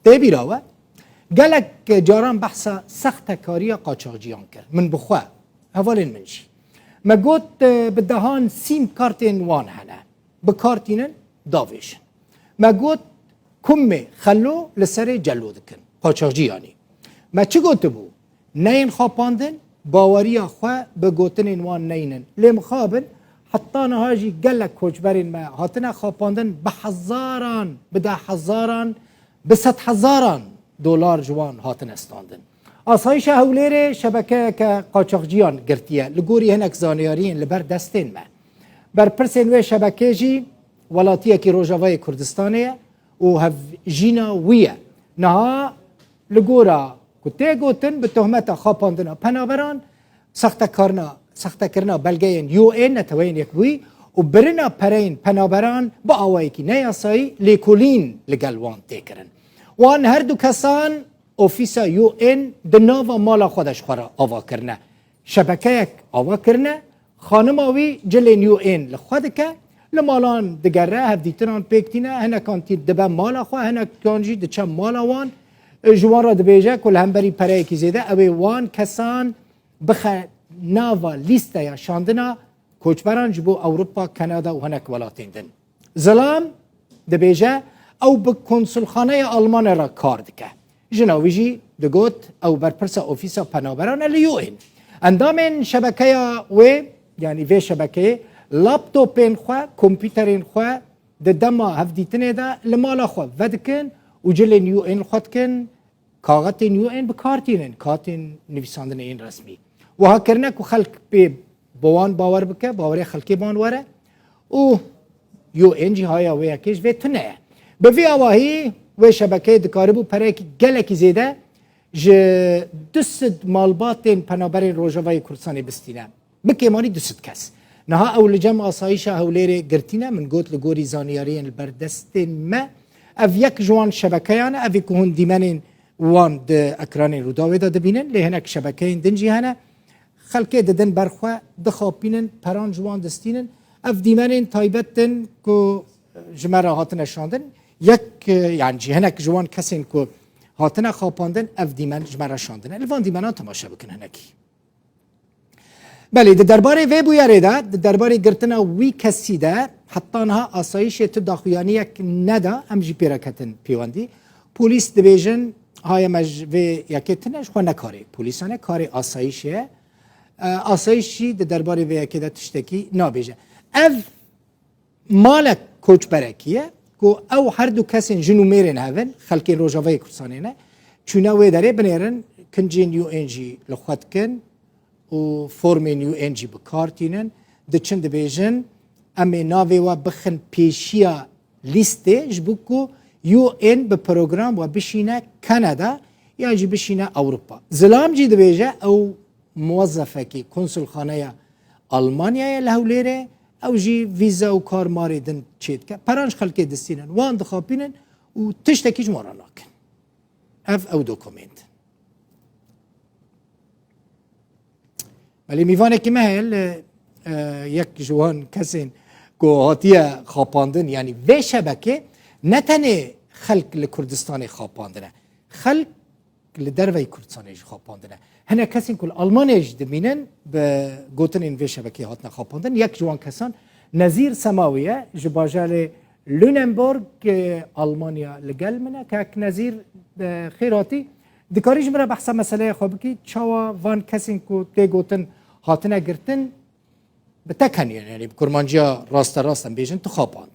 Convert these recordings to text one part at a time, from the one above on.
تبیراوه گلک جاران بحثا سخت کاری قاچاقچیان کرد من بخوا اولین منشی ما گوت بدهان سیم کارتین وان هنه بکارتینن داویشن ما گوت کم خلو لسر جلو دکن قاچاقچیانی ما چی گوت بو نین خواپاندن باوری خواه بگوتن وان نینن لمخابن حتی نهاجی گلک کوچبرین ما هاتنا خواپاندن به هزاران بده هزاران به صد هزاران دلار جوان هاتن استاندن آسایش هولیر شبکه که قاچاقچیان گرتیه لگوری هنک زانیارین لبر دستین ما بر پرسین و شبکه جی ولاتیه که روجاوای کردستانیه و هف جینا ویه نها لگورا کتی گوتن به تهمت خواپاندنا پنابران سخت کرنا بلگین یو این نتوین یک وی و برنا پرین پنابران با آوائی که نیاسایی لیکولین لگلوان تکرن وان هر دو کسان اوفیسا یو این دناوا مالا خودش خورا آوا کرنه شبکه یک آوا کرنه خانم آوی جلین یو این لخود که لمالان دگره هفدیتنان پیکتینه هنه کانتی دبه مالا خواه هنه کانجی دچه مالا وان جوان را دبیجه کل همبری پره کی زیده اوی وان کسان بخه ناوا لیسته یا شاندنا کوچبران جبو اوروپا کانادا و هنک ولاتین دن زلام دبیجه او به کنسولخانه آلمان را کار دکه جناویجی دگوت او برپرسا اوفیسا پنابران لیوین اندامین شبکه و یعنی وی شبکه لابتوپین خواه کمپیوترین خواه ده دما هفدیتنه ده لمالا خواه ودکن و جلین یو این خود کن کاغتین یو این بکارتینن کارتین نویساندن این رسمی و ها کرنه که خلق به بوان باور بکه باوری خلقی بان وره و یو این جی های و یکیش و تنه به وی آواهی و شبکه دکاربو پره که گلکی زیده جه دوست مالباتین پنابرین روژاوای کردستانی بستینه بکیمانی دوست کس نها اول جمع آسایش هولیر گرتینه من گوت لگوری زانیارین البردستین ما اف یک جوان شبکه‌یانه اف یکون دیمنین وان د اکرانین رو داویدا دبینن لهنک شبکه‌ین دنجی هنه خلقه ددن برخوا دخابینن پران جوان دستینن اف دیمنین تایبتن کو جمره هاتن شاندن یک یعنی هنک جوان کسین کو هاتن خاپاندن اف دیمن جمره شاندن الوان دیمنا تماشا بکن هنکی بله درباره وی بویاره ده درباره گرتنا وی کسی ده حتی آنها آسایش تو داخویانی یک ندا امجی پیراکتن پیواندی پولیس دیویژن های مجوی یکتنش خو نکاری پولیسانه کاری آسایشه آسایشی درباره وی یکی ده تشتکی نابیجه اف مالک کوچ برکیه کو او هر دو کسین جنو میرن هون خلقین روجاوی کردستانه چونه وی داره بنیرن کنجین یو انجی لخوت کن و فرمین یو انجی بکارتینن ده چند بیجن امی ناوی و بخن پیشیا لیسته جبکو یو ان به پروگرام و بشینه کانادا یا جی بشینه اوروپا زلام جی دبیجه او موظفه کی کنسول خانه آلمانیا لهولیره او جی ویزا و کار ماری دن چید که پرانش خلقی دستینن وان دخابینن و تشتکیج مارا ناکن اف او دوکومنت ولی میوانه که محل یک جوان کسین که هاتیه خاپاندن یعنی وی شبکه نه تنه خلق لکردستان خاپاندنه خلق لدروی کردستان خاپاندنه هنه کسین که آلمانیش دمینن به گوتن این وی شبکه هاتنا خاپاندن یک جوان کسان نظیر سماویه جباجال لوننبورگ آلمانیا لگل منه که یک نظیر خیراتی دکاریش مرا بحثا مسئله خواب که چاوا وان کسین که تی گوتن هاتنه گرتن به تکنین یعنی کرمانجیا راستم بیشن تو خواباندن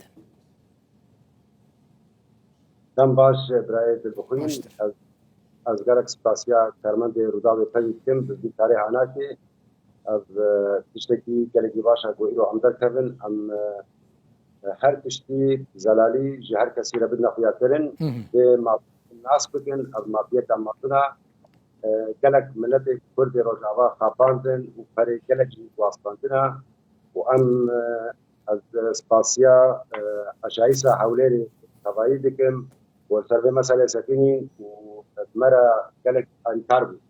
دم باش برای بخوین از گرک سپاسیا کرمند روداوی پیتیم به تاریخ آنها که از تشتکی گلگی باشا گویی رو عمدر کردن ام هر تشتی زلالی جهر کسی را بدنا خویات کرن به ناس بکن از مافیت اماتنا گلک ملت کرد روجاوا خاباندن و پر گلک واسطاندنا و ام از سپاسیا اشایسا حولری توایی دکم و سر مسئله سکنین و مرا گلک انکار بود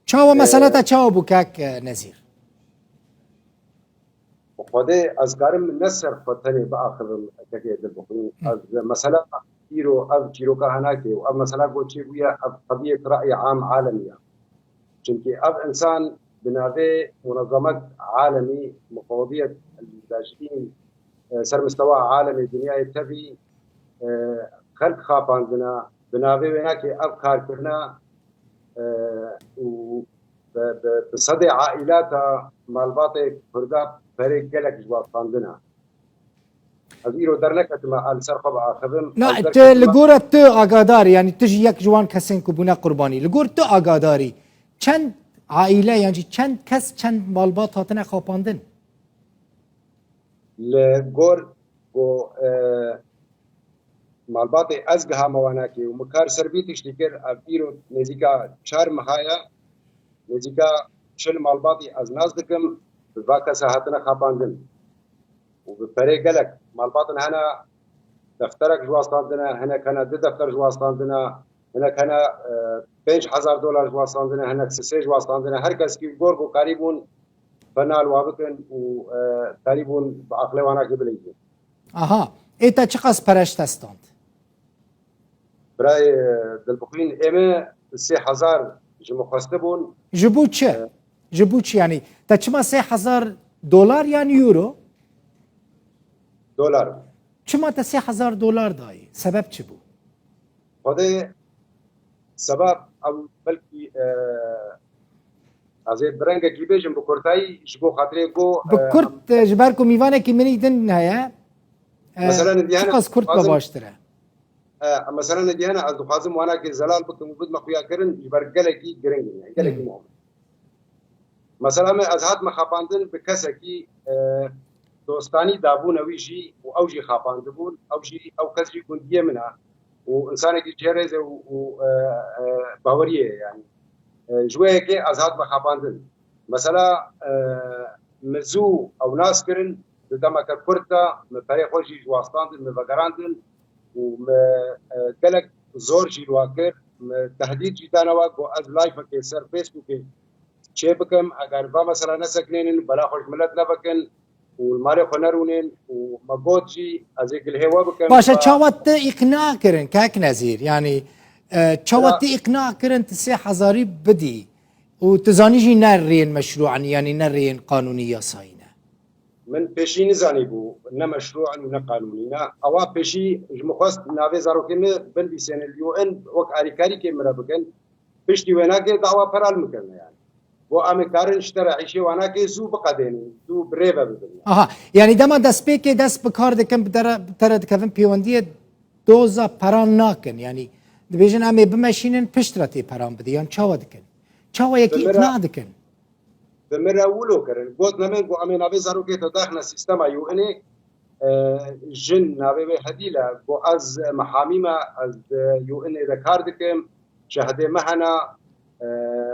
چاو مسئله تا چاو بکک نظیر خود از کارم نصر فتنی با آخر که دل بخونی از مسئله إيرو أب تيروكا هناكي وأب مثلا قوتشي بويا أب قضية رأي عام عالمية چونكي أب إنسان بنابي منظمة عالمي مفوضية اللاجئين سر مستوى عالمي دنيا تبي خلق خاپاندنا بنابي ويناكي أب كاركرنا و بصدى عائلاتها مالباطي كردا فريق جلك جواب خاندنا أزيرو درنك ما السر خبا خدم نا لگور تو آگاداری یعنی تجی یک جوان کسین کو بنا قربانی لگور تو آگاداری چند عائله یعنی چند کس چند مالبات هاتنه خاپاندن لگور و مالباطي أزجها مواناكي ومكار سربيتش تكر أبيرو نزيكا شار مهايا نزيكا شل مالباطي از نازدكم بباكا ساعتنا خاباندن وبفريق لك مالباطن هنا دفترك جواستاندنا هنا كان دفتر جواستاندنا هنا كان $5000 جواستاندنا هنا سسي جواستاندنا هركز كي غورغو قريبون فنال وابكن وقريبون بعقلي واناكي بليجي آها ایتا چقدر پرشت استاند برای دلبخین ایمه 3000 جمخواسته بون جبو چه؟ جبو چه یعنی تا چما $3000 یعنی یورو؟ دلار چما تا $3000 دایی؟ سبب چه بود؟ خده سبب او بلکی از برنگ گیبیجم بکرتایی جبو خاطره گو بکرت جبرکو میوانه که منی دن هیا؟ مثلا چقدر کرد باشتره؟ مثلا ديانا از دخازم وانا كي زلال بكم وبد مخويا كرن يبر قلقي جرين يعني قلقي مهم مثلا از هات مخاباندن بكسكي دوستاني دابون اويجي واوجي خاباندبون اوجي او كسري كونديه منها وانسان كي جيرز و باوريه يعني جويه كي از هات مخاباندن مثلا مزو او ناس كرن دما كرتا مفري خوجي جواستاندن مبغراندن وقالك زور جي الواكر تهديد جدا نواقو از لايف كي سر فيسبوك شي بكم اگر با مثلا نسكنين بلا خوش ملت نبكن والماري خنرونين ومقود جي ازيك الهوا بكم باشا چاوت اقناع کرن كاك نزير يعني چاوت اقناع کرن تسي حزاري بدي وتزاني جي نرين مشروعا يعني نرين قانونية صاينة من بيشي نزاني بو نا مشروعا ونا قانونينا اوا بيشي جمخواست نافي زاروكيمي بندي سين اليو ان وك اريكاري كي مرابكن بيشتي ويناكي دعوة فرال مكن يعني و امكارن اشترى عيشي واناكي سو بقديني سو بريبا بدنيا آها يعني دما دست بيكي دست بكار دكن بترى دكفن بيوندية دوزا پران ناكن يعني دبيجن امي بمشينن پشترتي پران بدي يعني چاوا دكن چاوا يكي اقناع دكن بمرة ولو كرن قلت نمن قو امي نافي زاروكي تداخل سيستم يو اني جن نافي هديلا قو از محاميما از يو اني ذكار دكم شهده مهنا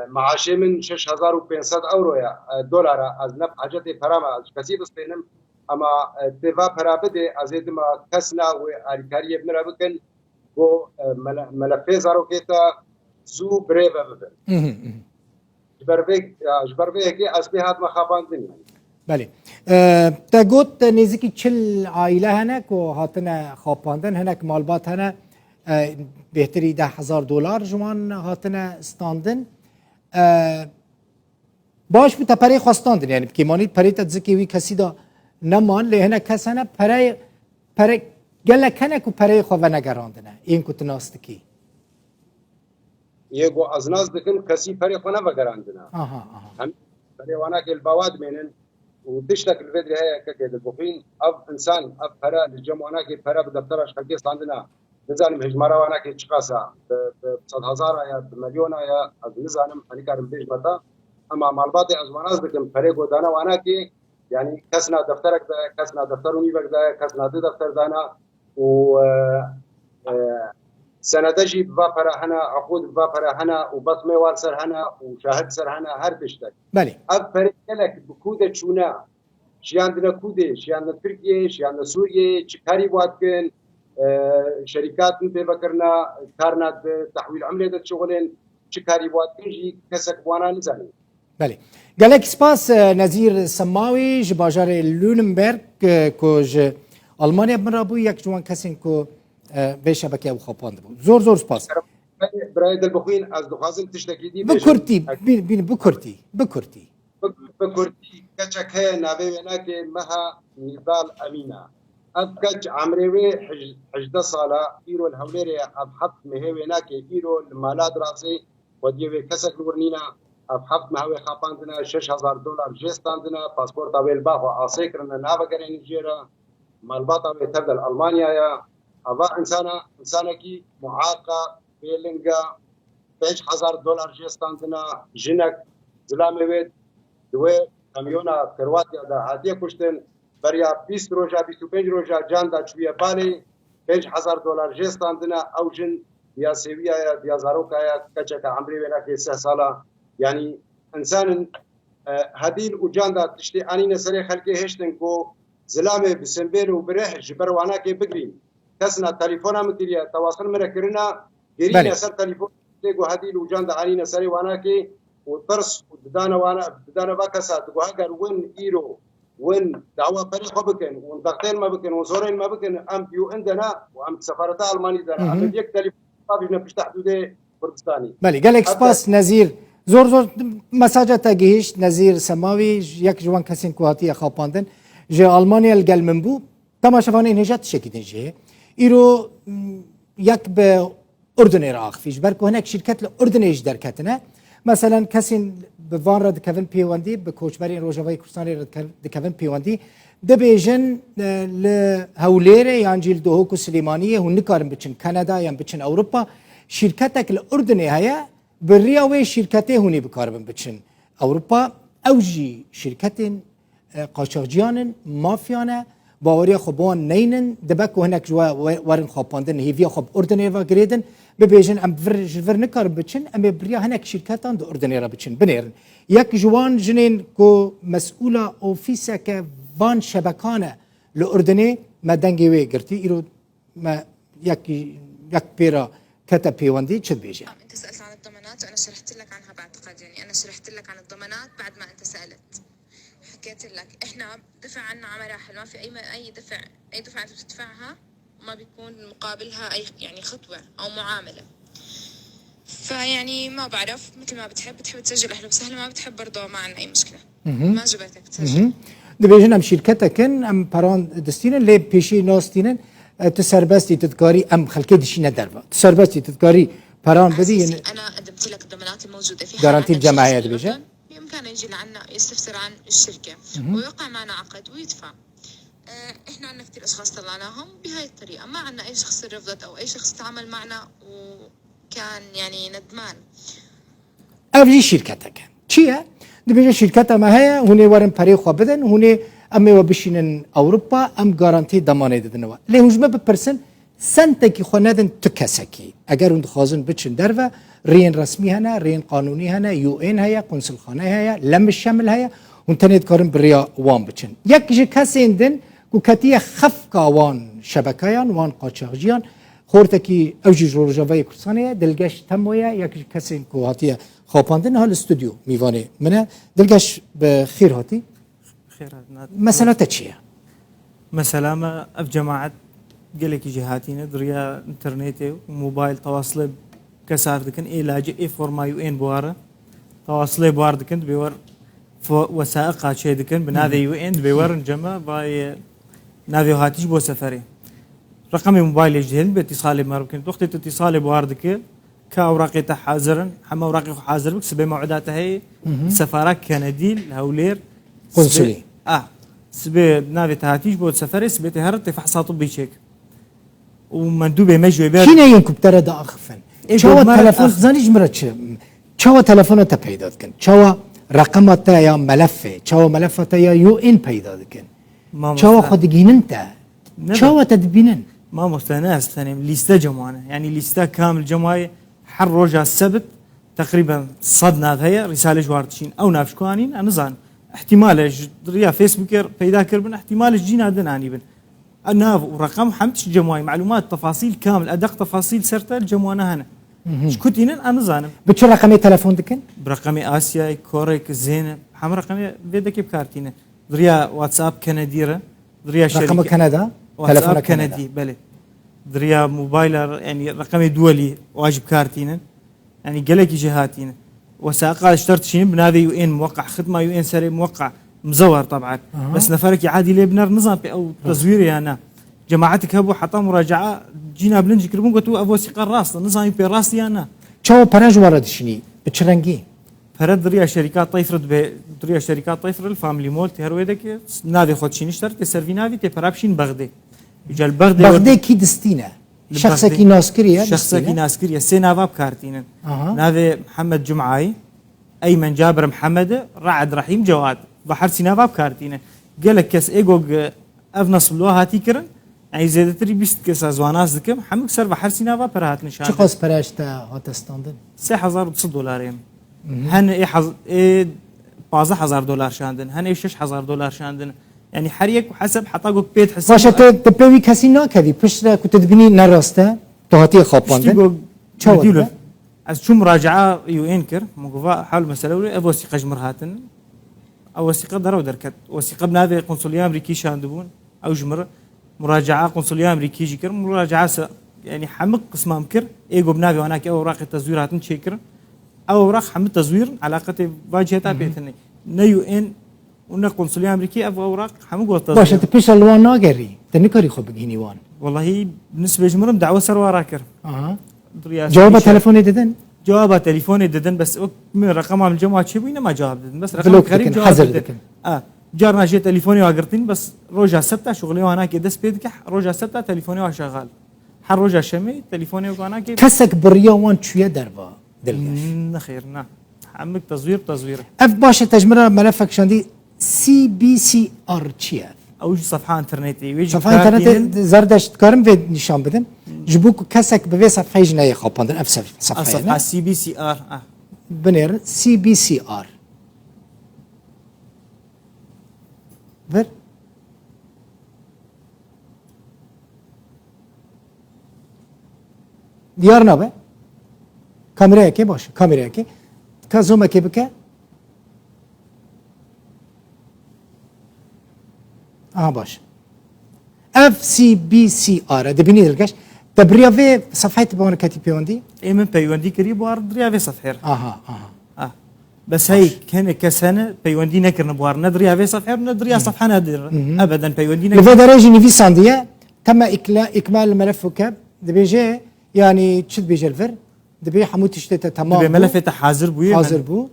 معاشي من 6500 اورو يا دولار از نب حاجتي فرما از كسي بستينم اما تيفا فرابدي از ما كسنا و اريكاريه بنرا بكن قو ملفي زاروكي تا زو بريفا ببن جبربه که از به هات مخاباندن بله تا گوت نزدیکی 40 عائله هنک و هاتنه خواباندن هنک مالبات هنه بهتری $10,000 جوان هاتنه استاندن باش بتا پره خواستاندن یعنی بکیمانی پره تدزکی وی کسی دا نمان لی هنه کس هنه پره گلک هنک و پره خواه نگراندنه این کت ناستکی يجو أزناز دكن كسي فريق ونا بقراندنا. هم فريقنا كالبواد منن وتشتك الفيديو هي ككيد البوخين أب إنسان أب فرا الجمعنا كي فرا بدفترش خلقيس عندنا نزانم هجمارا وانا كي تشقاسا بصد هزار يا بمليون يا از نزانم أنا كارم بيج متى أما مالباتي أزماناز دكن فريق ودانا وانا كي يعني كسنا دفترك دا كسنا دفتروني بق دا كسنا دفتر دانا و سندجي بفا هنا عقود بفا هنا وبطمي والسر هنا وشاهد سر هنا هر بشتك بله اب فريقلك بكوده چونا شي عندنا كوده شي عندنا تركيا شي عندنا سوريا چكاري واتكن شركات بفكرنا كارنا تحويل عمله شغلين چكاري واتكن جي كسك وانا نزاني بله گلک سپاس نظیر سماوی جباجار لوننبرگ کوج آلمانیا من رابو یک جوان کسین کو به شبکه او خاپاند بود زور سپاس برای دلبخوین از دخوازم تشتکی دی بکرتی بین بکرتی بكرتي كتشك هي نابيناك مها نضال أمينة أبكج عمري حجدة صالة إيرو الهوليري أبحث مهويناك إيرو المالات راسي وديوي كسك ورنينا أبحث مهوي خاباندنا $6,000 جيستاندنا باسبورت أبيل باخو عاصيكرنا نابقر نيجيرا مالباطا بتبدل ألمانيا يا أبا إنسانكي معاقة بيلنجا $5,000 جيستاندنا جنك زلامي بيت دوی کامیونا کرواتیا دا هاتیه کشتن بریا 20 روزا 25 روزا جان دا چویه بالی $5,000 جستاندنا او جن یا سویا یا زاروکا یا کچکا عمری وینا که 3 ساله یعنی انسان هدیل و جان دا تشتی انی نسری خلقی هشتن کو زلامه بسنبیل و بره جبر وانا که بگرین کسنا تليفونا مديريا تواصل مركرنا غيرين سر تليفون تيجو هديل و جان دا انی نسری وانا که وطرس ودانا باكسات وهاجر وين إيرو وين دعوة بريخ بكن وضغطين ما بكن وزورين ما بكن أم بيو عندنا وأم سفارة ألمانيا دنا أم بيك تليفون طابجنا بيش تحدود كردستاني. بله قال إكسباس نزير زور مساجة تاجيش نزير سماوي يك جوان كسين كواتي خاباندن جا ألمانيا الجل منبو تما شفانين هجات شكيدن جه إيرو يك بأردن العراق فيش بركو هناك شركات الأردن إيش دركتنا مثلا کسین به وان را دکوین پیوندی به کوچبری روجاوی کردستانی را دکوین پیوندی دبیجن لهوليره يعني جيل دوهوكو سليمانيه ونكارن بچن كندا يعني بچن اوروبا شركتك الاردني هيا بالرياوي شركته هوني بكاربن بچن اوروبا اوجي شركتين قاچاقجيان مافيانا باوريا خبان نينن دبكو هناك جوا ورن خاباندن هيفيا خب اردني و جريدن ببيجن ام فر نكار بچن ام بريا هناك شركتان دو اردني را بچن بنيرن يك جوان جنين كو مسؤوله اوفيسك وان شبكانه الاردني ما دنگي وي قرتي يرو ما يك بيرا كتب بيوندي تشد بيجي انت سالت عن الضمانات وانا شرحت لك عنها باعتقاد يعني انا شرحت لك عن الضمانات بعد ما انت سالت حكيت لك احنا دفع عنا على مراحل ما في اي دفعه انت بتدفعها ما بيكون مقابلها اي يعني خطوه او معامله فيعني ما بعرف مثل ما بتحب تسجل اهلا وسهلا ما بتحب برضه ما عندنا اي مشكله ما جبتك تسجل دبیجن ام شرکتکن ام پران دستینن لی پیشی ناستینن تسربستی تذکاری ام خلقی دشینه دروا تسربستی تذکاری پران بدی انا قدمت لك الضمانات الموجوده فيها جارانتي الجمعيه دبيجن بامكانه يجي لعنا يستفسر عن الشركه ويوقع معنا عقد ويدفع احنا عندنا كثير اشخاص طلعناهم بهاي الطريقه ما عندنا اي شخص رفضت او اي شخص تعامل معنا وكان يعني ندمان افجي شركتك چیه دبیجن شرکت ما هي هوني ورن پری خو بدن هوني امي وبشينن اوروبا ام گارانتي دمانه ددنوا له هجمه بپرسن سنتکی خو ندن تکسکی اگر اون خازن بچن درو رين رسمي هنا رين قانوني هنا يو ان هيا قنصل خانه هيا لم الشمل هيا وانترنت كارن بريا وان بچن يك جي كاسيندن كو كتيه خف كاوان شبكيان وان قاچاقجيان خورتکی اوجی روجاوی کردستانه دلگش تمویه یک کسی که هاتیه خواباندن حال استودیو میوانه منه دلگش به خیر هاتی خیر مثلا تچیه مثلا ما اف جماعت قالك جهاتينا دريا انترنت وموبايل تواصل كسار دكن علاج اي فورما يو ان بواره تواصل بوار دكن بيور وثائق شيء دكن بنادي يو ان بيور جمع باي نافيو هاتيش بو سفري رقم موبايل يجهل باتصالي ممكن وقت اتصالي بواردك كاوراقي حاضرا حما اوراقي حاضر بك سبي موعداتها هي سفاره كنديل هولير قنصلي سبي نافي تهاتيش بود سفري سبي تهرت فحص طبي تشيك ومندوبه مجوي بير شنو ينكب ترى دا اخفن شو تلفون زانيش مرتش شو تلفون تا پیدا کن شو رقمت یا ملفه شو ملفت یا يو ان پیدا کن شو خودگین انت شو تدبينن ما مستناس ثاني ليستا جمعنا يعني ليستا كامل جمعي حر رجع السبت تقريبا صدنا هي رساله جوارتشين او نافشكوانين انا زان احتمال ريا فيسبوكر بيدا كربن احتمال جينا دناني بن الناف ورقم حمتش جمعي معلومات تفاصيل كامل ادق تفاصيل سرت جمعنا هنا شكوتين انا زانم بتش رقمي تلفون دكن برقمي اسيا كوريك زين حم رقمي بيدك بكارتينه ريا واتساب كنديره ريا رقم كندا تلفون كندي بله دريا موبايل يعني رقمي دولي واجب كارتينا يعني قالك جهاتينا وسائق اشترت شيء بنادي يو ان موقع خدمه يو ان سري موقع مزور طبعا بس نفرك عادي لي بنر نظام او تصويري انا جماعتك هبو حتى مراجعه جينا بلنج كربون قلت ابو ثقه الراس نظام بي راسي انا شو براج ورد شني بتشرنجي فرد دريا شركات طيفرد دريا شركات طيفر الفاميلي مول تهرويدك نادي خد شي نشترك سيرفي نافي تبرابشين بغدي يجي البغدي بغدي كي دستينا شخص كي ناسكريا شخص كي ناسكريا سينا فاب كارتين نادي محمد جمعاي ايمن جابر محمد رعد رحيم جواد بحر سينا فاب كارتين قال لك كاس ايجوج افنص بلوها تيكرن يعني زيادتري بيست كاس ازواناس دكم حمك سر بحر سينا فاب برهات نشان شو قص براجتا هاتستاندن $6,900 هن اي حظ اي $15,000 شاندن هن اي $6,000 شاندن يعني حريك وحسب حطاقك بيت حسب باشه تبوي كسي ناكدي پشت كنت تبني نراسته تو هاتي خاباندن شو از شو مراجعه يو انكر مقفا حول مساله ابو وثيقه جمرهاتن او وثيقه درو دركت وثيقه بنادي قنصليه امريكي شاندبون او جمر مراجعه قنصليه امريكي جكر مراجعه يعني حمق قسم امكر ايجو بنادي هناك اوراق التزويرات نشكر اوراق حمل تزوير علاقه واجهه بيتني نيو ان ونا قنصليه امريكيه ابو اوراق حمق والتزوير باشه تبش الوان ناقري تنكري خو بجيني وان والله بالنسبه جمرم دعوه سر راكر جواب تليفوني ددن جواب تليفوني ددن بس من رقمها من الجماعه شبينا ما جواب ددن بس رقم غريب جواب ددن جارنا جي تليفوني واقرتين بس روجا سبتا شغلي وانا كي دس بيدك روجا سبتا تليفوني وشغال حر روجا شمي تليفوني وانا كي كسك بريا وان شويه دربا دلقاش خير نعم عمك تزوير اف باشه تجمره ملفك شاندي سي بي سي ار تشي او صفحه انترنتي صفحه انترنت زردش تكرم في نشان بدن جبوك كسك بفي صفحه جنايه خاباندن اف صفحه سي بي سي ار بنير سي بي سي ار ver diyar ne be kameraya ke baş kameraya ke kazoma ke bike aha baş FCBCR دبيني دلقاش تبريا في صفحة بون كاتي بيوندي اي من بيوندي قريب وارد ريا في صفحير اها بس هي كان كسنه بيوندي نكر نبوار ندري في صفحه ندري صفحه نادر ابدا بيوندي نكر لفدرجه في سانديه تم اكمال الملف وكاب دبيجي يعني تشد بيجي الفر دبي حموت تشتت تمام دبي ملفته حاضر بو حاضر بو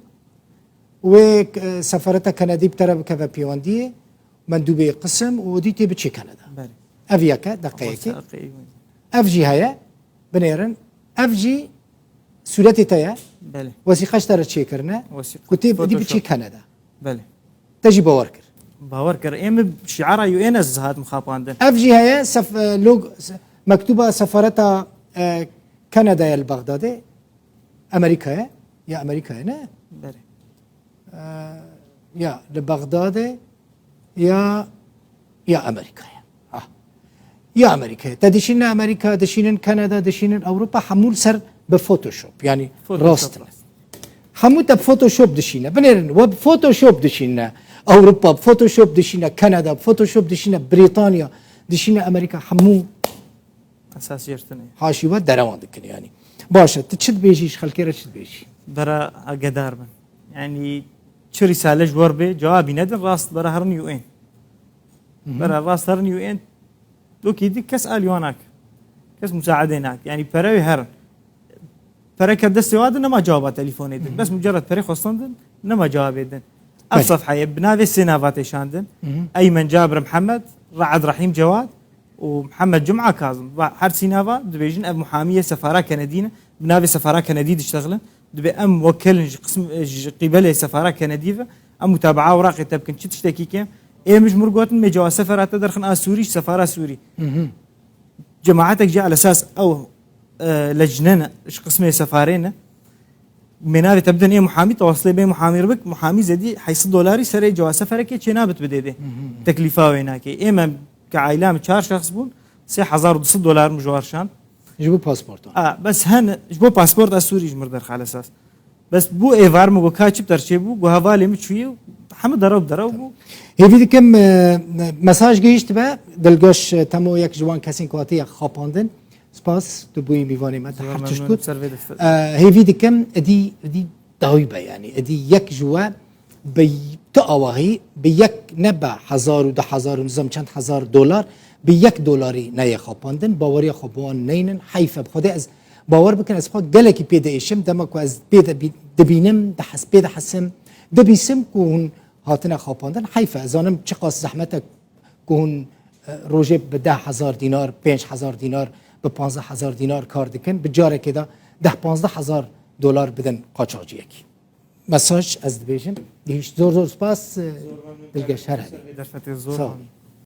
وسفرتها كندي بترى كذا بيوندي مندوبي قسم وديتي بتشي كندا افياكا دقيقه افجي هيا بنيرن افجي سورتي تايا بله وثيقه اشترت شي كرنا كتب دي بتشي كندا بله تجي باوركر ام شعار يو ان اس هات مخاباندن افجي هيا لوج مكتوبه سفارتها كندا يا البغدادي امريكا يا امريكا هنا بله يا لبغداد يا امريكا يا امريكا تدشين امريكا دشين كندا دشين اوروبا حمول سر بفوتوشوب يعني راستر حموت بفوتوشوب دشينا بنيرن وبفوتوشوب دشينا اوروبا بفوتوشوب دشينا كندا بفوتوشوب دشينا بريطانيا دشينا امريكا حمو اساس يرتني حاشي ودروان دكن يعني باشا تشد بيجيش خلكيره تشد بيجي برا قدار من يعني شو رساله جوار بي جوابي ندر راس برا هرن يو ان برا راس هرن يو ان دوكي دي كاس اليوناك كاس مساعده هناك يعني براوي هرن فريق الدستي واد انما جواب تليفوني بس مجرد فريق وصندن انما جواب يدن الصفحه بنادي السينافات شاندن ايمن جابر محمد رعد رحيم جواد ومحمد جمعه كاظم حد سينافا دبيجن اب محاميه سفاره كندينه بنادي سفاره كنديه تشتغل دبي ام وكل قسم قبل سفاره كنديه ام متابعه اوراق تبكن تشتكي كم اي مش مرقوتن مجوا سفرات تدرخن سوري سفاره سوري جماعتك جاء على اساس او لجننا ايش قسمه سفارينا من هذه تبدا ايه محامي تواصلي بين محامي ربك محامي زدي حيص دولاري سري جوا سفرك تشنابت بديده تكلفه هناك اما كعائله 4 شخص بون $6,200 مجوار شان جيبوا باسبورت بس هن جيبوا باسبورت السوري جمر درخ على اساس بس بو ايفار مو كاتشب ترشيبو جو هفالي مشوي همه درو هیوی دکم مساج گیشت به دلگاش تمو یک جوان کسی که آتی خاپاندن سپاس تو بوی میوانی ما تحرچش کد هیوی دکم ادی داوی به یعنی ادی یک جوا به تاواهی به یک نبع 1000 نظام چند هزار دلار به $1 نه خاپاندن باوری خوبان نینن حیف بخدا از باور بکن از خود گلکی پیدا ایشم دما کو از پیدا دبینم ده پیدا حسم دبیسم کون هاتنا خاپاندن حیف از آنم چه قاس زحمت کون روزه به $10,000 $5,000 به $15,000 کار دکن به جاره که دا $10,000-15,000 بدن قاچاقچی یکی مساج از دبیشم هیچ زور سپاس دلگشتر هست در فتره زور